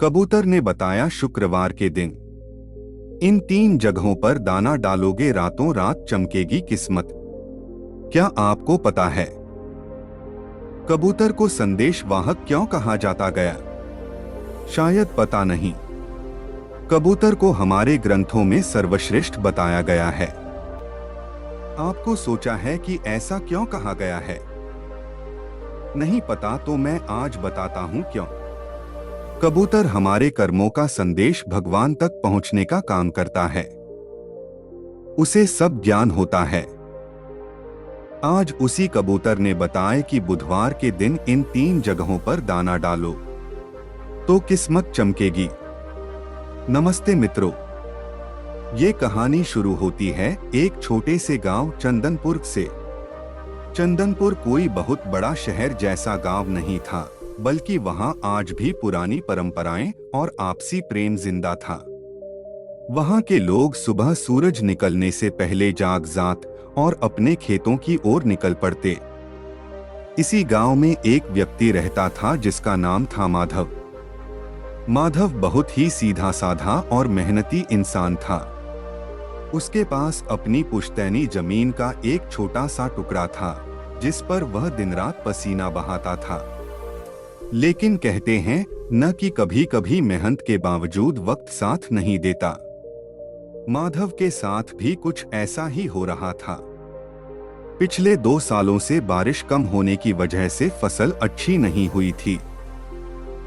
कबूतर ने बताया, शुक्रवार के दिन इन 3 जगहों पर दाना डालोगे, रातों रात चमकेगी किस्मत। क्या आपको पता है कबूतर को संदेश वाहक क्यों कहा जाता गया? शायद पता नहीं। कबूतर को हमारे ग्रंथों में सर्वश्रेष्ठ बताया गया है। आपको सोचा है कि ऐसा क्यों कहा गया है? नहीं पता तो मैं आज बताता हूं क्यों। कबूतर हमारे कर्मों का संदेश भगवान तक पहुंचने का काम करता है। उसे सब ज्ञान होता है। आज उसी कबूतर ने बताया कि बुधवार के दिन इन 3 जगहों पर दाना डालो तो किस्मत चमकेगी। नमस्ते मित्रों, ये कहानी शुरू होती है एक छोटे से गांव चंदनपुर से। चंदनपुर कोई बहुत बड़ा शहर जैसा गांव नहीं था, बल्कि वहां आज भी पुरानी परंपराएं और आपसी प्रेम जिंदा था। वहां के लोग सुबह सूरज निकलने से पहले जाग जात और अपने खेतों की ओर निकल पड़ते। इसी गांव में एक व्यक्ति रहता था जिसका नाम था माधव। माधव बहुत ही सीधा साधा और मेहनती इंसान था। उसके पास अपनी पुश्तैनी जमीन का एक छोटा सा टुकड़ा था जिस पर वह दिन रात पसीना बहाता था। लेकिन कहते हैं न कि कभी कभी मेहनत के बावजूद वक्त साथ नहीं देता। माधव के साथ भी कुछ ऐसा ही हो रहा था। पिछले 2 सालों से बारिश कम होने की वजह से फसल अच्छी नहीं हुई थी।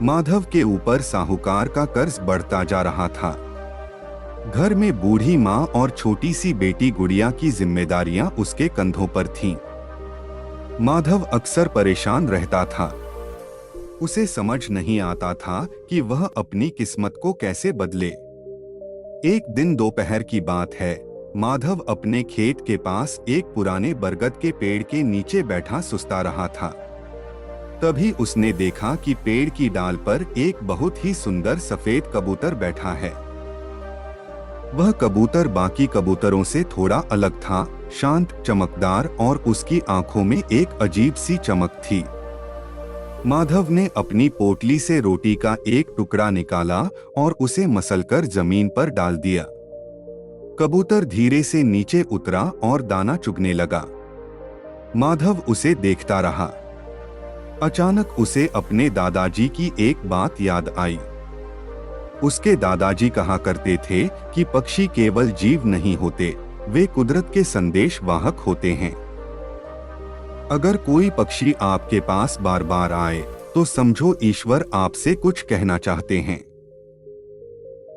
माधव के ऊपर साहूकार का कर्ज बढ़ता जा रहा था। घर में बूढ़ी माँ और छोटी सी बेटी गुड़िया की जिम्मेदारियां उसके कंधों पर थीं। माधव अक्सर परेशान रहता था। उसे समझ नहीं आता था कि वह अपनी किस्मत को कैसे बदले। एक दिन दोपहर की बात है। माधव अपने खेत के पास एक पुराने बरगद के पेड़ के नीचे बैठा सुस्ता रहा था। तभी उसने देखा कि पेड़ की डाल पर एक बहुत ही सुंदर सफेद कबूतर बैठा है। वह कबूतर बाकी कबूतरों से थोड़ा अलग था, शांत, चमकदार और उसकी आंखों में एक अजीब सी चमक थी। माधव ने अपनी पोटली से रोटी का एक टुकड़ा निकाला और उसे मसलकर जमीन पर डाल दिया। कबूतर धीरे से नीचे उतरा और दाना चुगने लगा। माधव उसे देखता रहा। अचानक उसे अपने दादाजी की एक बात याद आई। उसके दादाजी कहा करते थे कि पक्षी केवल जीव नहीं होते, वे कुदरत के संदेश वाहक होते हैं। अगर कोई पक्षी आपके पास बार बार आए तो समझो ईश्वर आपसे कुछ कहना चाहते हैं।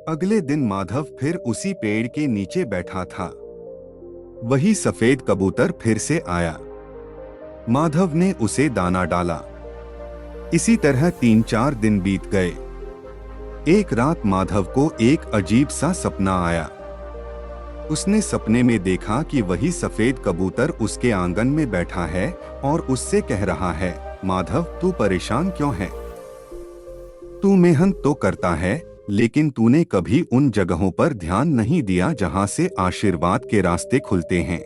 अगले दिन माधव फिर उसी पेड़ के नीचे बैठा था। वही सफेद कबूतर फिर से आया। माधव ने उसे दाना डाला। इसी तरह 3-4 दिन बीत गए। एक रात माधव को एक अजीब सा सपना आया। उसने सपने में देखा कि वही सफेद कबूतर उसके आंगन में बैठा है और उससे कह रहा है, माधव तू परेशान क्यों है? तू मेहनत तो करता है, लेकिन तूने कभी उन जगहों पर ध्यान नहीं दिया जहां से आशीर्वाद के रास्ते खुलते हैं।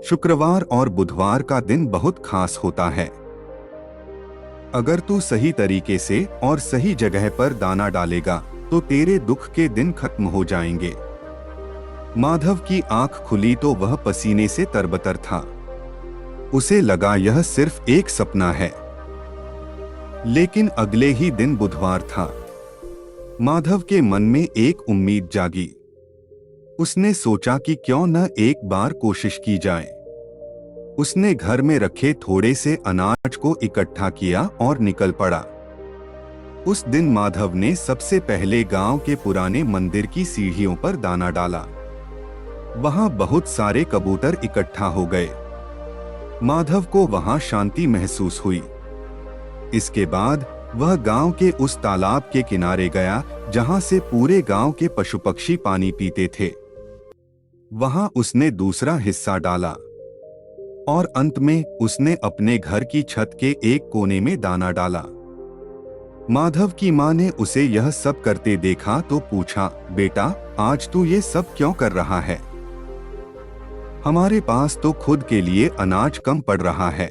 शुक्रवार और बुधवार का दिन बहुत खास होता है। अगर तू सही तरीके से और सही जगह पर दाना डालेगा तो तेरे दुख के दिन खत्म हो जाएंगे। माधव की आंख खुली तो वह पसीने से तरबतर था। उसे लगा यह सिर्फ एक सपना है। लेकिन अगले ही दिन बुधवार था। माधव के मन में एक उम्मीद जागी। उसने सोचा कि क्यों न एक बार कोशिश की जाए। उसने घर में रखे थोड़े से अनाज को इकट्ठा किया और निकल पड़ा। उस दिन माधव ने सबसे पहले गांव के पुराने मंदिर की सीढ़ियों पर दाना डाला। वहां बहुत सारे कबूतर इकट्ठा हो गए। माधव को वहां शांति महसूस हुई। इसके बाद वह गांव के उस तालाब के किनारे गया जहां से पूरे गांव के पशु पक्षी पानी पीते थे। वहां उसने दूसरा हिस्सा डाला और अंत में उसने अपने घर की छत के एक कोने में दाना डाला। माधव की मां ने उसे यह सब करते देखा तो पूछा, बेटा आज तू ये सब क्यों कर रहा है? हमारे पास तो खुद के लिए अनाज कम पड़ रहा है।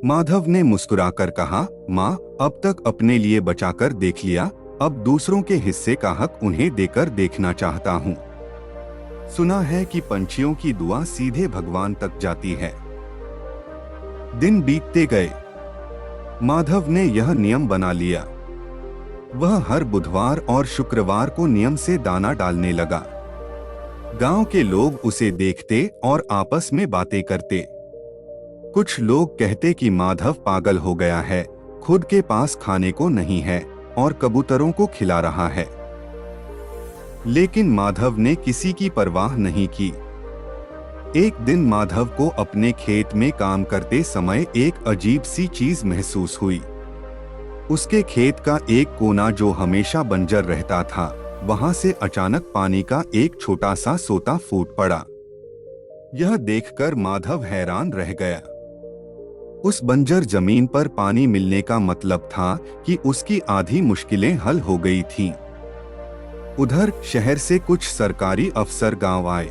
माधव ने मुस्कुराकर कहा, माँ अब तक अपने लिए बचाकर देख लिया, अब दूसरों के हिस्से का हक उन्हें देकर देखना चाहता हूँ। सुना है कि पंछियों की दुआ सीधे भगवान तक जाती है। दिन बीतते गए। माधव ने यह नियम बना लिया। वह हर बुधवार और शुक्रवार को नियम से दाना डालने लगा। गांव के लोग उसे देखते और आपस में बातें करते। कुछ लोग कहते कि माधव पागल हो गया है, खुद के पास खाने को नहीं है और कबूतरों को खिला रहा है। लेकिन माधव ने किसी की परवाह नहीं की। एक दिन माधव को अपने खेत में काम करते समय एक अजीब सी चीज महसूस हुई। उसके खेत का एक कोना जो हमेशा बंजर रहता था, वहां से अचानक पानी का एक छोटा सा सोता फूट पड़ा। यह देखकर माधव हैरान रह गया। उस बंजर जमीन पर पानी मिलने का मतलब था कि उसकी आधी मुश्किलें हल हो गई थीं। उधर शहर से कुछ सरकारी अफसर गांव आए।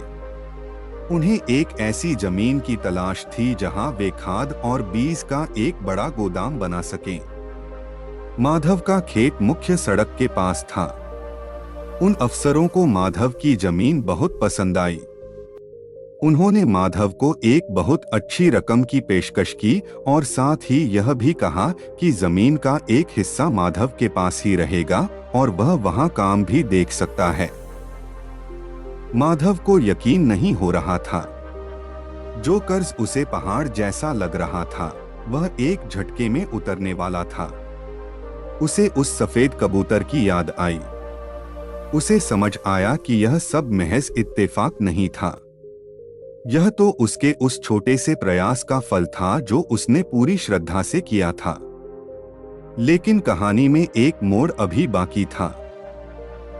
उन्हें एक ऐसी जमीन की तलाश थी जहां वे खाद और बीज का एक बड़ा गोदाम बना सकें। माधव का खेत मुख्य सड़क के पास था। उन अफसरों को माधव की जमीन बहुत पसंद आई। उन्होंने माधव को एक बहुत अच्छी रकम की पेशकश की और साथ ही यह भी कहा कि जमीन का एक हिस्सा माधव के पास ही रहेगा और वह वहां काम भी देख सकता है। माधव को यकीन नहीं हो रहा था। जो कर्ज उसे पहाड़ जैसा लग रहा था, वह एक झटके में उतरने वाला था। उसे उस सफेद कबूतर की याद आई। उसे समझ आया कि यह सब महज इत्तेफाक नहीं था। यह तो उसके उस छोटे से प्रयास का फल था जो उसने पूरी श्रद्धा से किया था। लेकिन कहानी में एक मोड़ अभी बाकी था।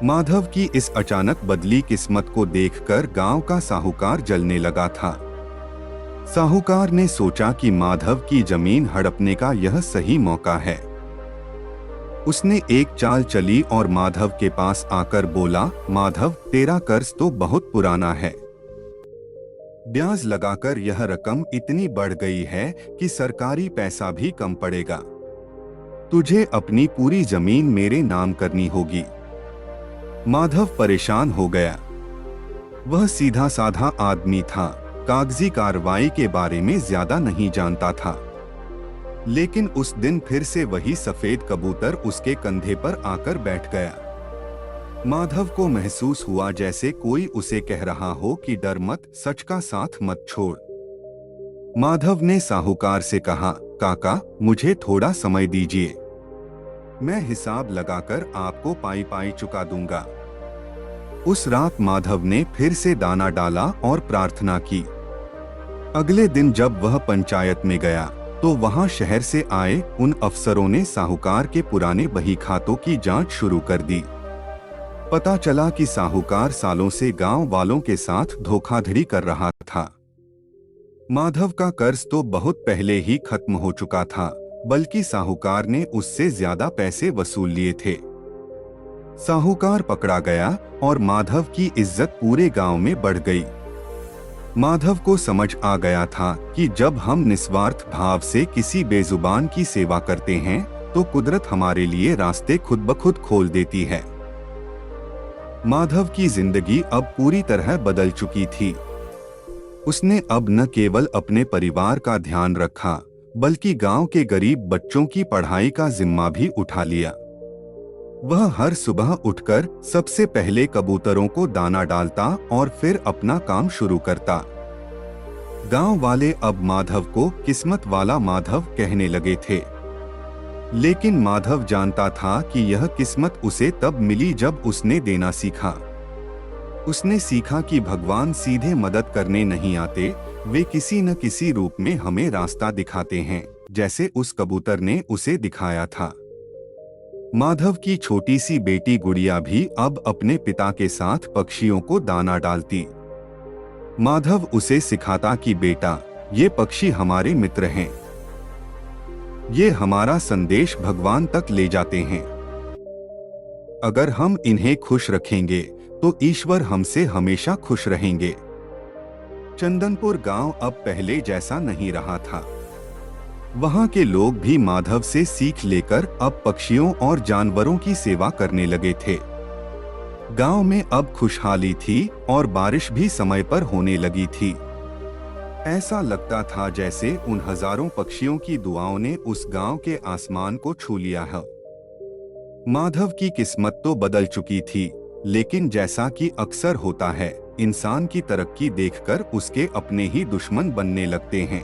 माधव की इस अचानक बदली किस्मत को देखकर गांव का साहूकार जलने लगा था। साहूकार ने सोचा कि माधव की जमीन हड़पने का यह सही मौका है। उसने एक चाल चली और माधव के पास आकर बोला, माधव, तेरा कर्ज तो बहुत पुराना है। ब्याज लगाकर यह रकम इतनी बढ़ गई है कि सरकारी पैसा भी कम पड़ेगा। तुझे अपनी पूरी जमीन मेरे नाम करनी होगी। माधव परेशान हो गया। वह सीधा साधा आदमी था, कागजी कार्रवाई के बारे में ज्यादा नहीं जानता था। लेकिन उस दिन फिर से वही सफेद कबूतर उसके कंधे पर आकर बैठ गया। माधव को महसूस हुआ जैसे कोई उसे कह रहा हो कि डर मत, सच का साथ मत छोड़। माधव ने साहूकार से कहा, काका, मुझे थोड़ा समय दीजिए, मैं हिसाब लगाकर आपको पाई पाई चुका दूंगा। उस रात माधव ने फिर से दाना डाला और प्रार्थना की। अगले दिन जब वह पंचायत में गया तो वहां शहर से आए उन अफसरों ने साहूकार के पुराने बही खातों की जांच शुरू कर दी। पता चला कि साहूकार सालों से गांव वालों के साथ धोखाधड़ी कर रहा था। माधव का कर्ज तो बहुत पहले ही खत्म हो चुका था, बल्कि साहूकार ने उससे ज्यादा पैसे वसूल लिए थे। साहूकार पकड़ा गया और माधव की इज्जत पूरे गांव में बढ़ गई। माधव को समझ आ गया था कि जब हम निस्वार्थ भाव से किसी बेजुबान की सेवा करते हैं तो कुदरत हमारे लिए रास्ते खुद ब खुद खोल देती है। माधव की जिंदगी अब पूरी तरह बदल चुकी थी। उसने अब न केवल अपने परिवार का ध्यान रखा, बल्कि गांव के गरीब बच्चों की पढ़ाई का जिम्मा भी उठा लिया। वह हर सुबह उठकर सबसे पहले कबूतरों को दाना डालता और फिर अपना काम शुरू करता। गांव वाले अब माधव को किस्मत वाला माधव कहने लगे थे। लेकिन माधव जानता था कि यह किस्मत उसे तब मिली जब उसने देना सीखा। उसने सीखा कि भगवान सीधे मदद करने नहीं आते, वे किसी न किसी रूप में हमें रास्ता दिखाते हैं, जैसे उस कबूतर ने उसे दिखाया था। माधव की छोटी सी बेटी गुड़िया भी अब अपने पिता के साथ पक्षियों को दाना डालती। माधव उसे सिखाता कि बेटा, ये पक्षी हमारे मित्र हैं, ये हमारा संदेश भगवान तक ले जाते हैं। अगर हम इन्हें खुश रखेंगे तो ईश्वर हमसे हमेशा खुश रहेंगे। चंदनपुर गांव अब पहले जैसा नहीं रहा था। वहाँ के लोग भी माधव से सीख लेकर अब पक्षियों और जानवरों की सेवा करने लगे थे। गांव में अब खुशहाली थी और बारिश भी समय पर होने लगी थी। ऐसा लगता था जैसे उन हजारों पक्षियों की दुआओं ने उस गांव के आसमान को छू लिया है। माधव की किस्मत तो बदल चुकी थी, लेकिन जैसा कि अक्सर होता है, इंसान की तरक्की देखकर उसके अपने ही दुश्मन बनने लगते हैं।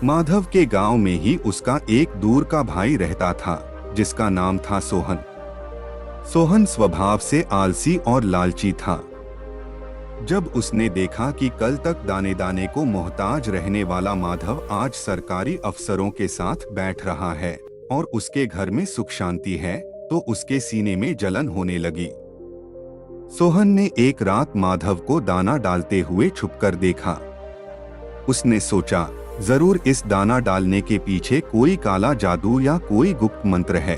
माधव के गांव में ही उसका एक दूर का भाई रहता था, जिसका नाम था सोहन। सोहन स्वभाव से आलसी और लालची था। जब उसने देखा कि कल तक दाने दाने को मोहताज रहने वाला माधव आज सरकारी अफसरों के साथ बैठ रहा है और उसके घर में सुख शांति है, तो उसके सीने में जलन होने लगी। सोहन ने एक रात माधव को दाना डालते हुए छुपकर देखा। उसने सोचा, जरूर इस दाना डालने के पीछे कोई काला जादू या कोई गुप्त मंत्र है।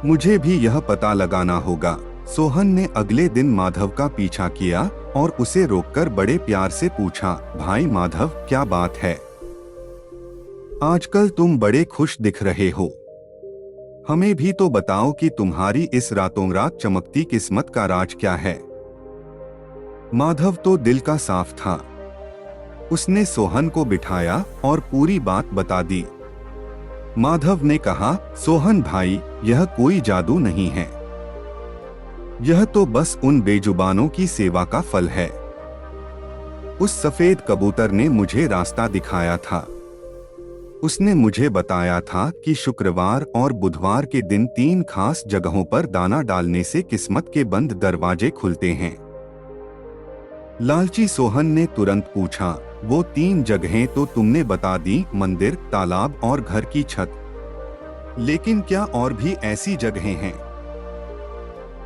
मुझे भी यह पता लगाना होगा। सोहन ने अगले दिन माधव का पीछा किया और उसे रोककर बड़े प्यार से पूछा, भाई माधव, क्या बात है? आजकल तुम बड़े खुश दिख रहे हो। हमें भी तो बताओ कि तुम्हारी इस रातों रात चमकती किस्मत का राज क्या है? माधव तो दिल का साफ था। उसने सोहन को बिठाया और पूरी बात बता दी। माधव ने कहा, सोहन भाई, यह कोई जादू नहीं है। यह तो बस उन बेजुबानों की सेवा का फल है। उस सफेद कबूतर ने मुझे रास्ता दिखाया था। उसने मुझे बताया था कि शुक्रवार और बुधवार के दिन 3 खास जगहों पर दाना डालने से किस्मत के बंद दरवाजे खुलते हैं। लालची सोहन ने तुरंत पूछा, वो 3 जगहें तो तुमने बता दी, मंदिर, तालाब और घर की छत। लेकिन क्या और भी ऐसी जगहें हैं?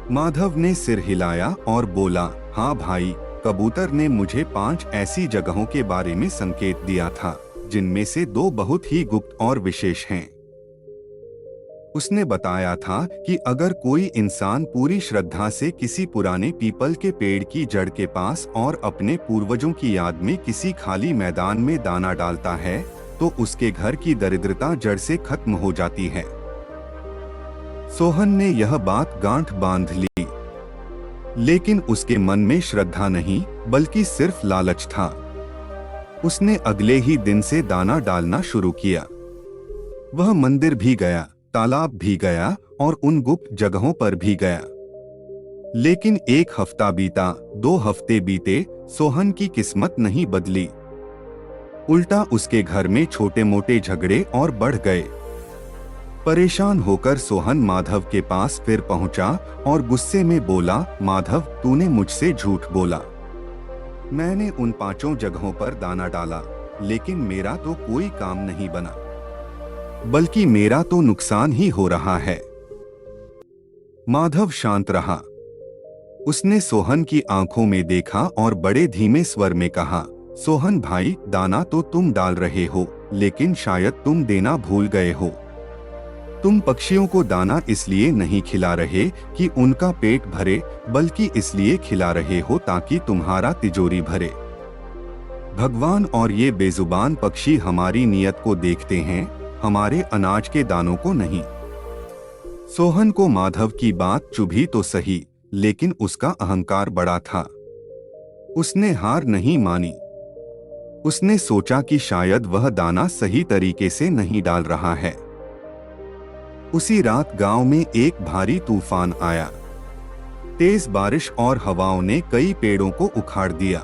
माधव ने सिर हिलाया और बोला, हाँ भाई, कबूतर ने मुझे 5 ऐसी जगहों के बारे में संकेत दिया था, जिनमें से 2 बहुत ही गुप्त और विशेष हैं। उसने बताया था कि अगर कोई इंसान पूरी श्रद्धा से किसी पुराने पीपल के पेड़ की जड़ के पास और अपने पूर्वजों की याद में किसी खाली मैदान में दाना डालता है, तो उसके घर की दरिद्रता जड़ से खत्म हो जाती है। सोहन ने यह बात गांठ बांध ली, लेकिन उसके मन में श्रद्धा नहीं, बल्कि सिर्फ लालच था। उसने अगले ही दिन से दाना डालना शुरू किया। वह मंदिर भी गया, तालाब भी गया और उन गुप्त जगहों पर भी गया। लेकिन 1 हफ्ता बीता, 2 हफ्ते बीते, सोहन की किस्मत नहीं बदली। उल्टा उसके घर में छोटे मोटे झगड़े और बढ़ गए। परेशान होकर सोहन माधव के पास फिर पहुंचा और गुस्से में बोला, माधव, तूने मुझसे झूठ बोला। मैंने उन 5 जगहों पर दाना डाला, लेकिन मेरा तो कोई काम नहीं बना, बल्कि मेरा तो नुकसान ही हो रहा है। माधव शांत रहा। उसने सोहन की आंखों में देखा और बड़े धीमे स्वर में कहा, सोहन भाई, दाना तो तुम डाल रहे हो, लेकिन शायद तुम देना भूल गए हो। तुम पक्षियों को दाना इसलिए नहीं खिला रहे कि उनका पेट भरे, बल्कि इसलिए खिला रहे हो ताकि तुम्हारा तिजोरी भरे। भगवान और ये बेजुबान पक्षी हमारी नीयत को देखते हैं, हमारे अनाज के दानों को नहीं। सोहन को माधव की बात चुभी तो सही, लेकिन उसका अहंकार बड़ा था। उसने हार नहीं मानी। उसने सोचा कि शायद वह दाना सही तरीके से नहीं डाल रहा है। उसी रात गांव में एक भारी तूफान आया। तेज बारिश और हवाओं ने कई पेड़ों को उखाड़ दिया।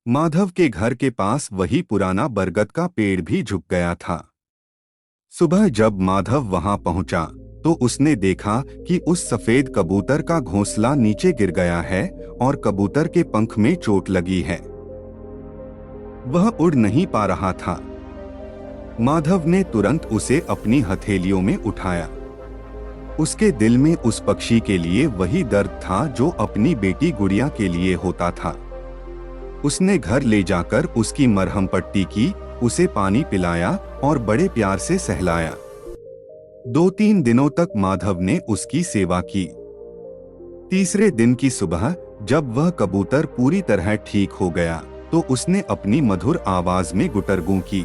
माधव के घर के पास वही पुराना बरगद का पेड़ भी झुक गया था। सुबह जब माधव वहां पहुंचा, तो उसने देखा कि उस सफेद कबूतर का घोंसला नीचे गिर गया है और कबूतर के पंख में चोट लगी है। वह उड़ नहीं पा रहा था। माधव ने तुरंत उसे अपनी हथेलियों में उठाया। उसके दिल में उस पक्षी के लिए वही दर्द था जो अपनी बेटी गुड़िया के लिए होता था। उसने घर ले जाकर उसकी मरहम पट्टी की, उसे पानी पिलाया और बड़े प्यार से सहलाया। 2-3 दिनों तक माधव ने उसकी सेवा की। तीसरे दिन की सुबह जब वह कबूतर पूरी तरह ठीक हो गया, तो उसने अपनी मधुर आवाज में गुटरगू की,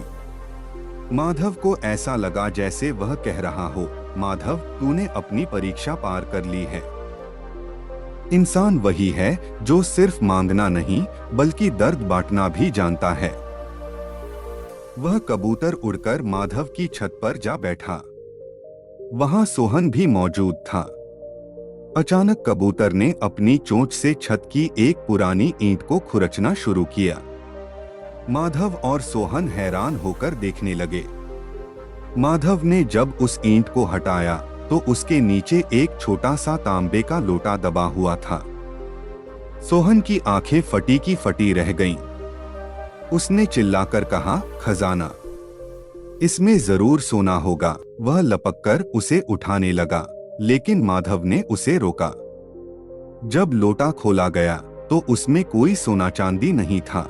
माधव को ऐसा लगा जैसे वह कह रहा हो, माधव, तूने अपनी परीक्षा पार कर ली है। इंसान वही है जो सिर्फ मांगना नहीं बल्कि दर्द बांटना भी जानता है। वह कबूतर उड़कर माधव की छत पर जा बैठा। वहां सोहन भी मौजूद था। अचानक कबूतर ने अपनी चोंच से छत की एक पुरानी ईंट को खुरचना शुरू किया। माधव और सोहन हैरान होकर देखने लगे। माधव ने जब उस ईंट को हटाया तो उसके नीचे एक छोटा सा तांबे का लोटा दबा हुआ था। सोहन की आंखें फटी की फटी रह गईं। उसने चिल्लाकर कहा, खजाना, इसमें जरूर सोना होगा। वह लपककर उसे उठाने लगा, लेकिन माधव ने उसे रोका। जब लोटा खोला गया तो उसमें कोई सोना चांदी नहीं था।